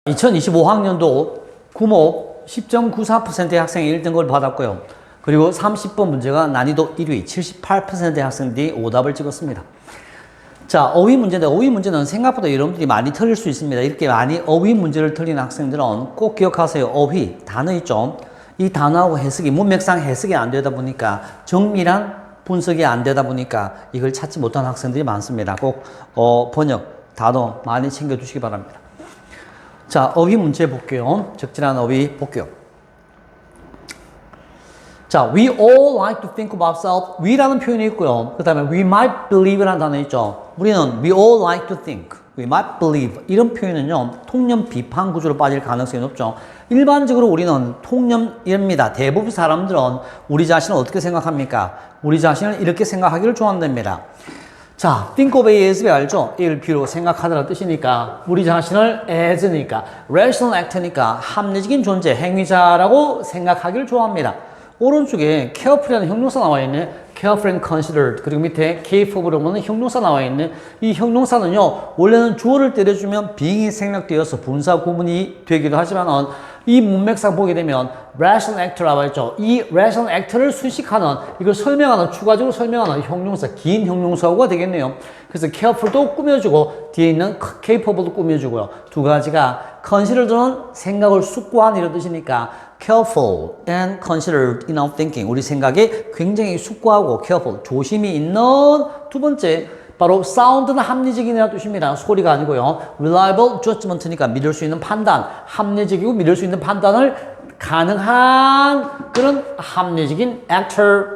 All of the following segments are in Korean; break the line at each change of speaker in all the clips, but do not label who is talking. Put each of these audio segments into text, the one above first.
2025학년도 구목 10.94%의 학생이 1등급을 받았고요. 그리고 30번 문제가 난이도 1위 78%의 학생들이 오답을 찍었습니다. 자, 어휘 문제인데 어휘 문제는 생각보다 여러분들이 많이 틀릴 수 있습니다. 이렇게 많이 어휘 문제를 틀리는 학생들은 꼭 기억하세요. 어휘, 단어 있죠? 이 단어하고 해석이 문맥상 해석이 안 되다 보니까 정밀한 분석이 안 되다 보니까 이걸 찾지 못하는 학생들이 많습니다. 꼭 번역, 단어 많이 챙겨주시기 바랍니다. 자, 어휘 문제 볼게요. 적절한 어휘 볼게요. 자, we all like to think of ourselves. we라는 표현이 있고요. 그 다음에 we might believe라는 단어 있죠. 우리는 we all like to think, we might believe 이런 표현은요 통념 비판 구조로 빠질 가능성이 높죠. 일반적으로 우리는 통념입니다. 대부분 사람들은 우리 자신을 어떻게 생각합니까? 우리 자신을 이렇게 생각하기를 좋아한답니다. 자, think of A as B 알죠? A를 B로 생각하다라는 뜻이니까 우리 자신을 as니까 rational actor니까 합리적인 존재, 행위자라고 생각하기를 좋아합니다. 오른쪽에 careful이라는 형용사 나와 있네. careful and considered. 그리고 밑에 capable로는 형용사 나와 있네. 이 형용사는요 원래는 주어를 때려주면 being이 생략되어서 분사 구문이 되기도 하지만은 이 문맥상 보게 되면 rational actor라고 했죠. 이 rational actor를 수식하는, 이걸 설명하는, 추가적으로 설명하는 형용사, 긴 형용사가 되겠네요. 그래서 careful도 꾸며주고 뒤에 있는 capable도 꾸며주고요. 두 가지가 considered는 생각을 숙고한 이런 뜻이니까 careful and considered in our thinking. 우리 생각에 굉장히 숙고하고 careful, 조심이 있는 두 번째 바로 sound는 합리적인이라는 뜻입니다. 소리가 아니고요. reliable judgment니까 믿을 수 있는 판단, 합리적이고 믿을 수 있는 판단을 가능한 그런 합리적인 actor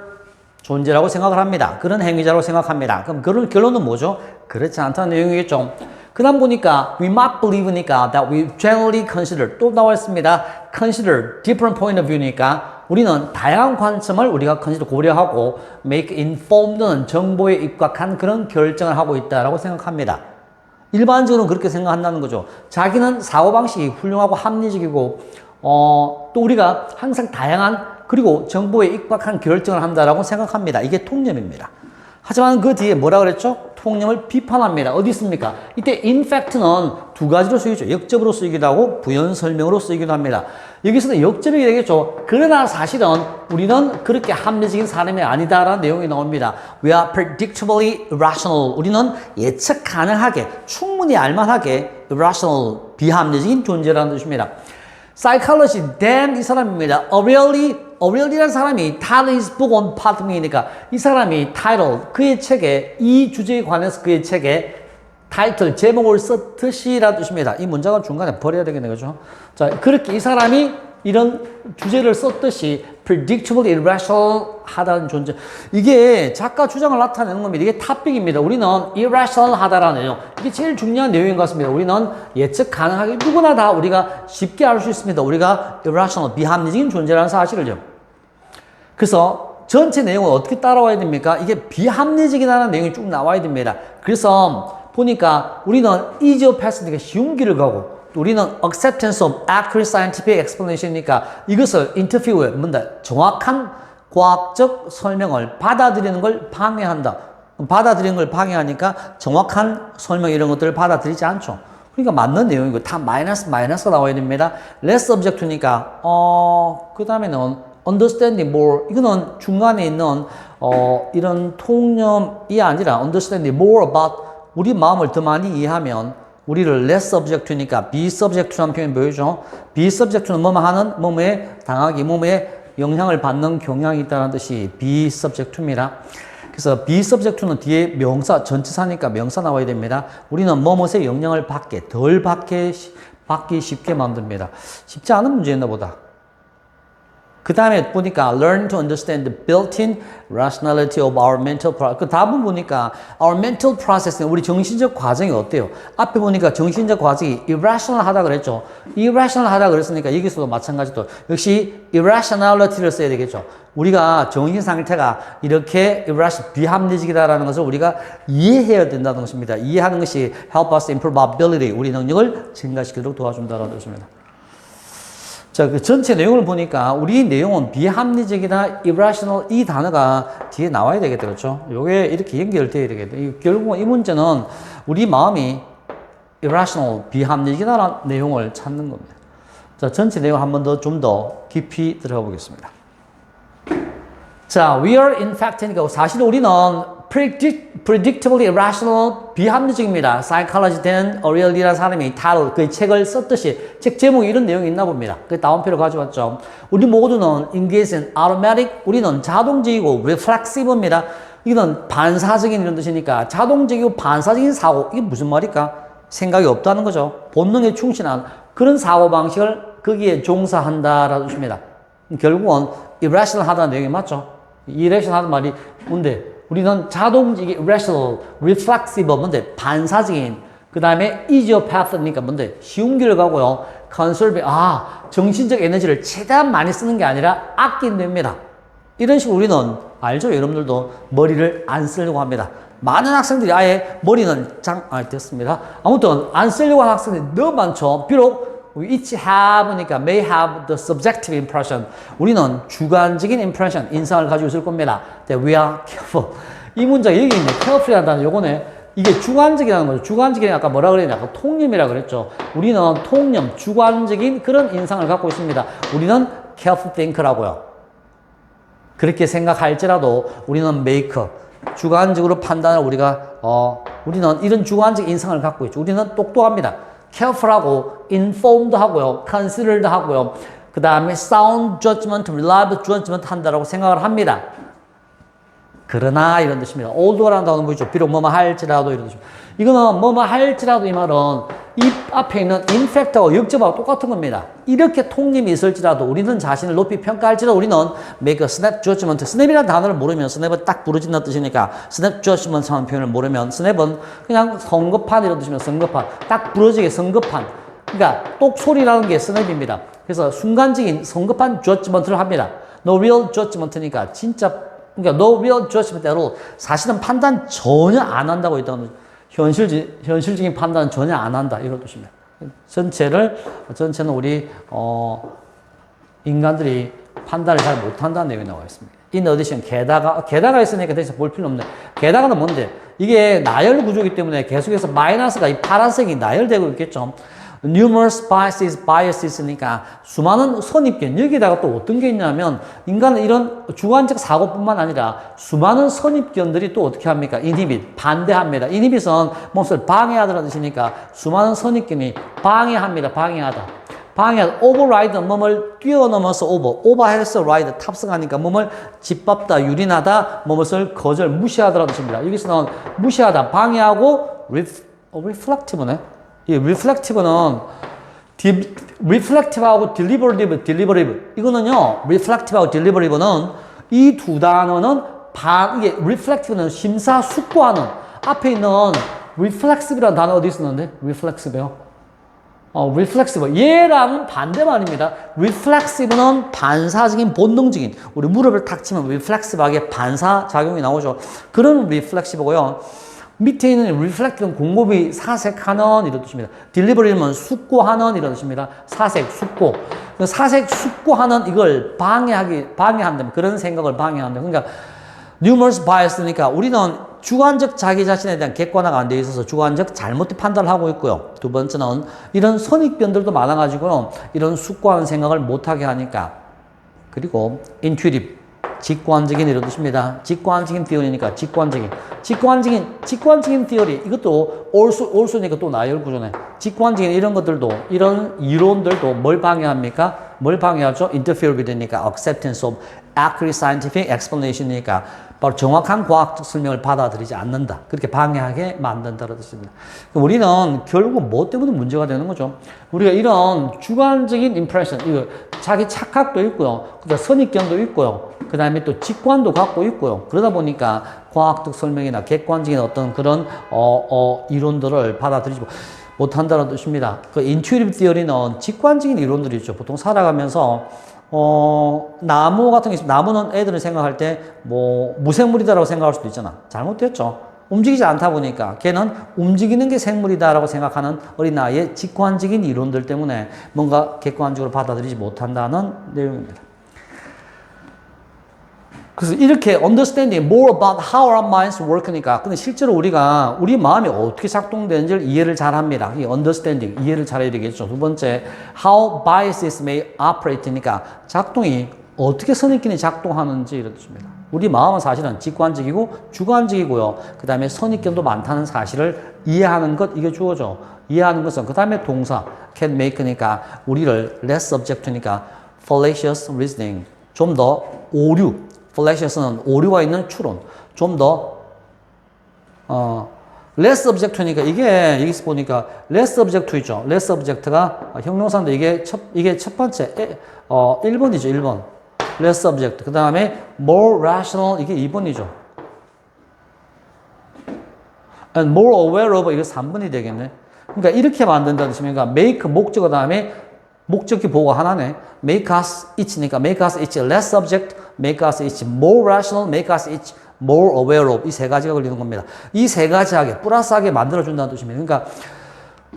존재라고 생각을 합니다. 그런 행위자라고 생각합니다. 그럼 그런 결론은 뭐죠? 그렇지 않다는 내용이겠죠. 그 다음 보니까 we might believe니까 that we generally consider 또 나와 있습니다. consider different point of view니까 우리는 다양한 관점을 우리가 consider 고려하고 make informed는 정보에 입각한 그런 결정을 하고 있다라고 생각합니다. 일반적으로는 그렇게 생각한다는 거죠. 자기는 사고방식이 훌륭하고 합리적이고 또 우리가 항상 다양한 그리고 정보에 입각한 결정을 한다라고 생각합니다. 이게 통념입니다. 하지만 그 뒤에 뭐라 그랬죠? 통념을 비판합니다. 어디 있습니까? 이때 in fact는 두 가지로 쓰이죠. 역접으로 쓰이기도 하고 부연 설명으로 쓰이기도 합니다. 여기서는 역접이 되겠죠. 그러나 사실은 우리는 그렇게 합리적인 사람이 아니다라는 내용이 나옵니다. We are predictably irrational. 우리는 예측 가능하게, 충분히 알만하게 irrational, 비합리적인 존재라는 뜻입니다. Psychology, Dan 이 사람입니다. O'Reilly라는 사람이 title his book on Padme니까 이 사람이 title, 그의 책에 이 주제에 관해서 그의 책에 타이틀, 제목을 썼듯이라는 뜻입니다. 이 문장은 중간에 버려야 되겠네요. 그죠? 자, 그렇게 이 사람이 이런 주제를 썼듯이 predictable, irrational 하다는 존재. 이게 작가 주장을 나타내는 겁니다. 이게 탑픽입니다. 우리는 irrational 하다라는 내용. 이게 제일 중요한 내용인 것 같습니다. 우리는 예측 가능하게 누구나 다 우리가 쉽게 알 수 있습니다. 우리가 irrational, 비합리적인 존재라는 사실을요. 그래서 전체 내용을 어떻게 따라와야 됩니까? 이게 비합리적이라는 내용이 쭉 나와야 됩니다. 그래서 보니까 우리는 easy of pass니까 쉬운 길을 가고 우리는 acceptance of accurate scientific explanation이니까 이것을 interview, 정확한 과학적 설명을 받아들이는 걸 방해한다. 받아들이는 걸 방해하니까 정확한 설명 이런 것들을 받아들이지 않죠. 그러니까 맞는 내용이고 다 마이너스가 나와야 됩니다. less object니까 그 다음에는 understanding more, 이거는 중간에 있는 이런 통념이 아니라 understanding more about, 우리 마음을 더 많이 이해하면 우리를 less subject니까 be subject라는 표현이 보이죠. be subject는 뭐뭐 하는, 뭐뭐에 당하기, 뭐뭐에 영향을 받는 경향이 있다는 뜻이 be subject입니다. 그래서 be subject는 뒤에 명사, 전치사니까 명사 나와야 됩니다. 우리는 뭐뭐에 영향을 받게, 덜 받기 쉽게 만듭니다. 쉽지 않은 문제였나 보다. 그 다음에 보니까 learn to understand the built-in rationality of our mental process. 그 다음 보니까 our mental process는 우리 정신적 과정이 어때요? 앞에 보니까 정신적 과정이 irrational 하다 그랬죠. irrational 하다 그랬으니까 여기서도 마찬가지로 역시 irrationality를 써야 되겠죠. 우리가 정신 상태가 이렇게 irrational, 비합리적이다라는 것을 우리가 이해해야 된다는 것입니다. 이해하는 것이 help us improve our ability, 우리 능력을 증가시키도록 도와준다는 뜻입니다. 자, 그 전체 내용을 보니까 우리 내용은 비합리적이다, irrational 이 단어가 뒤에 나와야 되겠다, 그렇죠? 요게 이렇게 연결돼야 되겠다. 결국은 이 문제는 우리 마음이 irrational, 비합리적이라는 내용을 찾는 겁니다. 자, 전체 내용 한 번 더 좀 더 깊이 들어가 보겠습니다. 자, we are in fact니까 사실 우리는 predictably irrational, 비합리적입니다. psychology then O'Reilly라는 사람이 타로 그 책을 썼듯이 책 제목에 이런 내용이 있나 봅니다. 그 다운표를 가져왔죠. 우리 모두는 engage in automatic, 우리는 자동적이고 reflexiv입니다. 이건 반사적인 이런 뜻이니까 자동적이고 반사적인 사고, 이게 무슨 말일까? 생각이 없다는 거죠. 본능에 충실한 그런 사고방식을 거기에 종사한다라는 뜻입니다. 결국은 irrational 하다는 내용이 맞죠. irrational 하는 말이 뭔데? 우리는 자동적인 irrational, reflexive 뭔데? 반사적인. 그 다음에 easier path니까 뭔데? 쉬운 길을 가고요. conserve, 정신적 에너지를 최대한 많이 쓰는 게 아니라 아낀답니다. 이런 식으로 우리는 알죠? 여러분들도 머리를 안 쓰려고 합니다. 많은 학생들이 아예 머리는 됐습니다. 아무튼 안 쓰려고 하는 학생들이 너무 많죠. 비록 we each have니까 may have the subjective impression. 우리는 주관적인 impression, 인상을 가지고 있을 겁니다. That we are careful. 이 문장 여기 있네. careful이라는 단어 요거네. 이게 주관적이라는 거죠. 주관적인 아까 뭐라 그랬냐? 아까 통념이라 그랬죠. 우리는 통념, 주관적인 그런 인상을 갖고 있습니다. 우리는 careful thinker라고요. 그렇게 생각할지라도 우리는 maker, 주관적으로 판단을 우리는 이런 주관적 인상을 갖고 있죠. 우리는 똑똑합니다. careful하고 informed 하고요. considered 하고요. 그 다음에 sound judgment, reliable judgment 한다라고 생각을 합니다. 그러나 이런 뜻입니다. although라는 단어는 뭐죠? 비록 뭐뭐 할지라도 이런 뜻입니다. 이거는 뭐뭐 할지라도 이 말은 이 앞에 있는 in fact하고 역접하고 똑같은 겁니다. 이렇게 통념이 있을지라도 우리는 자신을 높이 평가할지라도 우리는 make a snap judgment. snap이라는 단어를 모르면 snap은 딱 부러진다는 뜻이니까 snap judgment 하는 표현을 모르면 snap은 그냥 성급한 이런 뜻입니다. 성급한. 딱 부러지게 성급한. 그러니까 똑소리라는 게 snap입니다. 그래서 순간적인 성급한 judgment를 합니다. no real judgment니까 진짜 그러니까 no real judgment대로 사실은 판단 전혀 안 한다고 있다는 현실적인 판단은 전혀 안 한다 이런 뜻입니다. 전체는 우리 인간들이 판단을 잘 못한다는 내용이 나와 있습니다. In addition, 게다가 있으니까 대신 볼 필요 없네. 게다가는 뭔데? 이게 나열 구조이기 때문에 계속해서 마이너스가 이 파란색이 나열되고 있겠죠. numerous biases니까 수많은 선입견. 여기다가 또 어떤 게 있냐면 인간은 이런 주관적 사고뿐만 아니라 수많은 선입견들이 또 어떻게 합니까? inhibit, 반대합니다. inhibit은 무엇을 방해하다는 뜻이니까 수많은 선입견이 방해합니다. 방해하다. override는 뭐를 뛰어넘어서 over해서 ride, 탑승하니까 뭐를 짓밟다, 유린하다, 무엇을 무시하다라는 뜻입니다. 여기서는 무시하다, 방해하고 reflective네. 이 reflective는 reflective하고 deliberative. 이거는요, reflective하고 deliberate는 이 두 단어는 이게 reflective는 심사숙고하는 앞에 있는 reflexive라는 단어 어디 있었는데? reflexive요. reflexive. 얘랑 반대말입니다. reflexive는 반사적인, 본능적인. 우리 무릎을 탁 치면 reflexive하게 반사작용이 나오죠. 그런 reflexive고요. 밑에 있는 reflect는 곰곰이 사색하는 이런 뜻입니다. deliberate는 숙고하는 이런 뜻입니다. 사색, 숙고. 사색, 숙고하는 이걸 방해한다면 그런 생각을 방해한다. 그러니까 numerous bias니까 우리는 주관적 자기 자신에 대한 객관화가 안 돼 있어서 주관적 잘못된 판단을 하고 있고요. 두 번째는 이런 선입견들도 많아가지고 이런 숙고하는 생각을 못하게 하니까. 그리고 intuitive. 직관적인 이런 뜻입니다. 직관적인 theory니까 직관적인 theory. 이것도 also니까 또 나열 구조네. 직관적인 이런 것들도, 이런 이론들도 뭘 방해합니까? 뭘 방해하죠? interfere with니까 acceptance of accurate scientific explanation이니까 바로 정확한 과학적 설명을 받아들이지 않는다. 그렇게 방해하게 만든다는 뜻입니다. 우리는 결국 뭐 때문에 문제가 되는 거죠? 우리가 이런 주관적인 impression, 이거 자기 착각도 있고요. 그다음 선입견도 있고요. 그 다음에 또 직관도 갖고 있고요. 그러다 보니까 과학적 설명이나 객관적인 어떤 그런 이론들을 받아들이지 못한다는 뜻입니다. 그 intuitive theory는 직관적인 이론들이 있죠. 보통 살아가면서 나무 같은 게 있으면 나무는 애들을 생각할 때 무생물이다라고 생각할 수도 있잖아. 잘못됐죠. 움직이지 않다 보니까 걔는 움직이는 게 생물이다라고 생각하는 어린아이의 직관적인 이론들 때문에 뭔가 객관적으로 받아들이지 못한다는 내용입니다. 그래서 이렇게 understanding more about how our minds work니까 근데 실제로 우리가 우리 마음이 어떻게 작동되는지를 이해를 잘 합니다. 이 understanding 이해를 잘해야 되겠죠. 두 번째 how biases may operate니까 작동이 어떻게 선입견이 작동하는지 이런 뜻입니다. 우리 마음은 사실은 직관적이고 주관적이고요. 그 다음에 선입견도 많다는 사실을 이해하는 것 이게 주어져. 이해하는 것은 그 다음에 동사 can make니까 우리를 less subject니까 fallacious reasoning 좀 더 오류 fallacious는 오류가 있는 추론 좀 더 less subject니까 이게 여기서 보니까 less subject 있죠. less subject가 형용사인데 이게 첫 번째 1번이죠. 1번 less subject 그 다음에 more rational 이게 2번이죠. and more aware of 이게 3번이 되겠네. 그러니까 이렇게 만든다는 뜻이니까 make 목적어 다음에 목적기 보고 하나네. make us each니까 make us each less subject, make us each more rational, make us each more aware of 이 세 가지가 걸리는 겁니다. 이 세 가지하게 플러스하게 만들어준다는 뜻입니다. 그러니까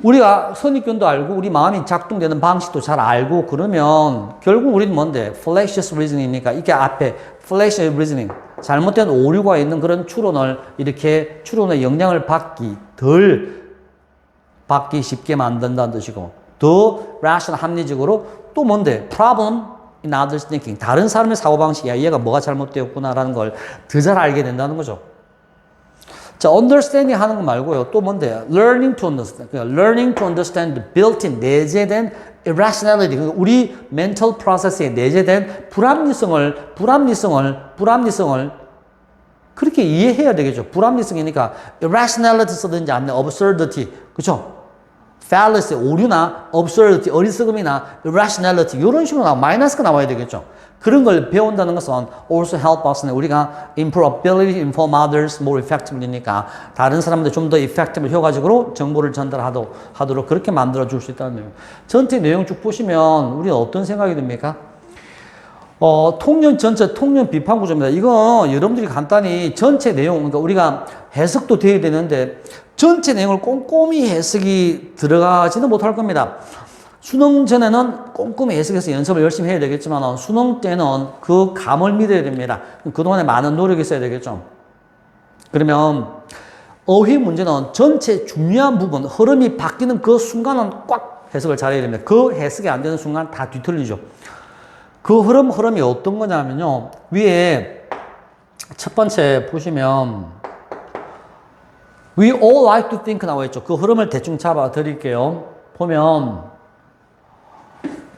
우리가 선입견도 알고 우리 마음이 작동되는 방식도 잘 알고 그러면 결국 우리는 뭔데? fallacious reasoning이니까 이게 앞에 fallacious reasoning 잘못된 오류가 있는 그런 추론을 이렇게 추론의 영향을 덜 받기 쉽게 만든다는 뜻이고 더 rational 합리적으로 또 뭔데? problem in others thinking 다른 사람의 사고방식 야 얘가 뭐가 잘못되었구나라는 걸 더 잘 알게 된다는 거죠. 자, understanding 하는 거 말고요. 또 뭔데? learning to understand. 그러니까 learning to understand built-in 내재된 irrationality. 그러니까 우리 mental process에 내재된 불합리성을 그렇게 이해해야 되겠죠. 불합리성이니까 irrationality 쓰든지 아니면 absurdity. 그렇죠? fallacy, 오류나 absurdity, 어리석음이나 irrationality 이런 식으로 마이너스가 나와야 되겠죠. 그런 걸 배운다는 것은 also help us 우리가 improve ability to inform others more effectively니까 다른 사람들 좀 더 effective 효과적으로 정보를 전달하도록 그렇게 만들어 줄 수 있다는 내용. 전체 내용 쭉 보시면 우리는 어떤 생각이 듭니까? 통념 전체 통념 비판 구조입니다. 이거 여러분들이 간단히 전체 내용 그러니까 우리가 해석도 돼야 되는데 전체 내용을 꼼꼼히 해석이 들어가지는 못할 겁니다. 수능 전에는 꼼꼼히 해석해서 연습을 열심히 해야 되겠지만 수능 때는 그 감을 믿어야 됩니다. 그동안에 많은 노력이 있어야 되겠죠. 그러면 어휘 문제는 전체 중요한 부분 흐름이 바뀌는 그 순간은 꽉 해석을 잘해야 됩니다. 그 해석이 안 되는 순간 다 뒤틀리죠. 그 흐름이 어떤 거냐면요. 위에 첫 번째 보시면 We all like to think 나와 있죠. 그 흐름을 대충 잡아 드릴게요. 보면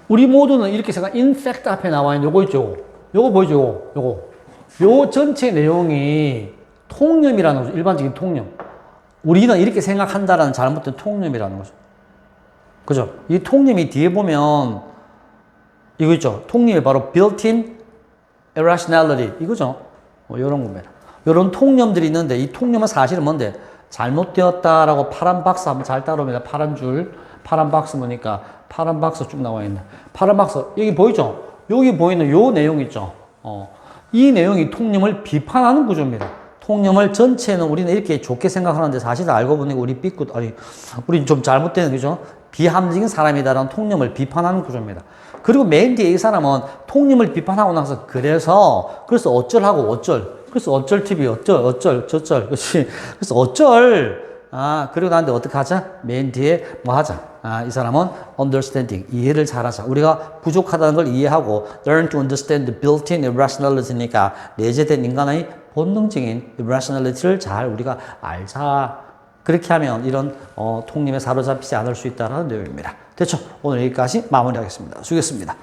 우리 모두는 이렇게 생각, in fact 앞에 나와 있는 요거 있죠. 요거 보이죠? 요 전체 내용이 통념이라는 거죠. 일반적인 통념. 우리는 이렇게 생각한다라는 잘못된 통념이라는 거죠. 그죠? 이 통념이 뒤에 보면 이거 있죠. 통념이 바로 built-in irrationality. 이거죠. 요런 겁니다. 요런 통념들이 있는데 이 통념은 사실은 뭔데? 잘못되었다라고 파란 박스 한번 잘 따라옵니다. 파란 박스 보니까 파란 박스 쭉 나와 있네. 파란 박스 여기 보이죠? 여기 보이는 요 내용 있죠? 이 내용이 통념을 비판하는 구조입니다. 통념을 전체는 우리는 이렇게 좋게 생각하는데 사실 알고 보니 우리 좀 잘못된 그죠? 비합리적인 사람이다라는 통념을 비판하는 구조입니다. 그리고 맨 뒤에 이 사람은 통념을 비판하고 나서 그래서 어쩔 그래서 어쩔 TV 저쩔 그렇지. 그래서 그리고 나한테 어떻게 하자? 맨 뒤에 뭐 하자? 이 사람은 understanding, 이해를 잘하자. 우리가 부족하다는 걸 이해하고 learn to understand the built-in irrationality니까 내재된 인간의 본능적인 irrationality를 잘 우리가 알자. 그렇게 하면 이런 통념에 사로잡히지 않을 수 있다는 내용입니다. 됐죠? 오늘 여기까지 마무리하겠습니다. 수고했습니다.